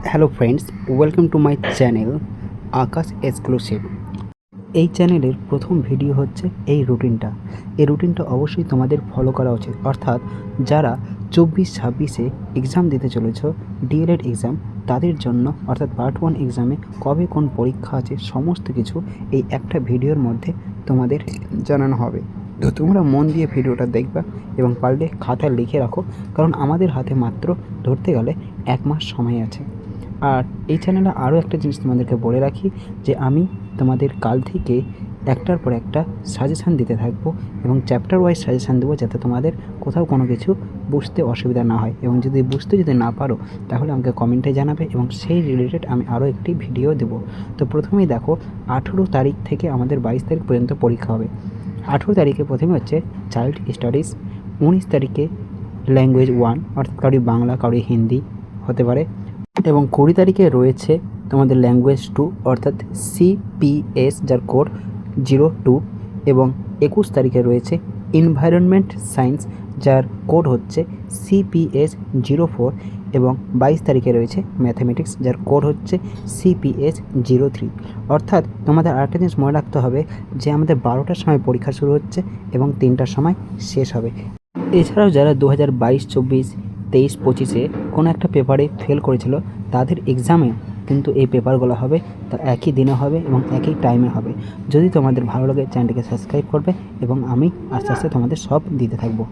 Hello friends, welcome to my channel Akash exclusive. এই চ্যানেলের প্রথম ভিডিও হচ্ছে এই রুটিনটা অবশ্যই তোমাদের ফলো করা উচিত। অর্থাৎ যারা 24-26-এ এক্সাম দিতে চলেছ, ডিএলএড এক্সাম, তাদের জন্য অর্থাৎ পার্ট 1 এক্সামে কবে কোন পরীক্ষা আছে সমস্ত কিছু এই একটা ভিডিওর মধ্যে তোমাদের জানানো হবে। তো তোমরা মন দিয়ে ভিডিওটা দেখবা এবং পারলে খাতায় লিখে রাখো, কারণ আমাদের হাতে মাত্র ধরতে গেলে 1 মাস সময় আছে। আর এই চ্যানেলে আরও একটা জিনিস তোমাদেরকে বলে রাখি যে আমি তোমাদের কাল থেকে একটার পর একটা সাজেশান দিতে থাকবো এবং চ্যাপ্টার ওয়াইজ সাজেশান দেবো, যাতে তোমাদের কোথাও কোনো কিছু বুঝতে অসুবিধা না হয়। এবং যদি না পারো তাহলে আমাকে কমেন্টে জানাবে এবং সেই রিলেটেড আমি আরও একটি ভিডিও দেবো। তো প্রথমেই দেখো, 18 তারিখ থেকে আমাদের 22 তারিখ পর্যন্ত পরীক্ষা হবে। 18 তারিখে প্রথমে হচ্ছে চাইল্ড স্টাডিজ, 19 তারিখে ল্যাঙ্গুয়েজ 1 অর্থাৎ কারোর বাংলা, কারোর হিন্দি হতে পারে, এবং 20 তারিখে রয়েছে তোমাদের ল্যাঙ্গুয়েজ 2 অর্থাৎ সিপিএস, যার কোড 02, এবং 21 তারিখে রয়েছে এনভায়রনমেন্ট সায়েন্স, যার কোড হচ্ছে সিপিএস 04, এবং 22 তারিখে রয়েছে ম্যাথামেটিক্স, যার কোড হচ্ছে সিপিএস 03। অর্থাৎ তোমাদের আরেকটা জিনিস মনে রাখতে হবে যে আমাদের 12টার সময় পরীক্ষা শুরু হচ্ছে এবং 3টার সময় শেষ হবে। এছাড়াও যারা 2022, 24, 23, 25-এ কোনো একটা পেপারে ফেল করেছিল, তাদের এক্সামে কিন্তু এই পেপারগুলো হবে, তা একই দিনে হবে এবং একই টাইমে হবে। যদি তোমাদের ভালো লাগে চ্যানেলটিকে সাবস্ক্রাইব করবে এবং আমি আস্তে আস্তে তোমাদের সব দিতে থাকবো।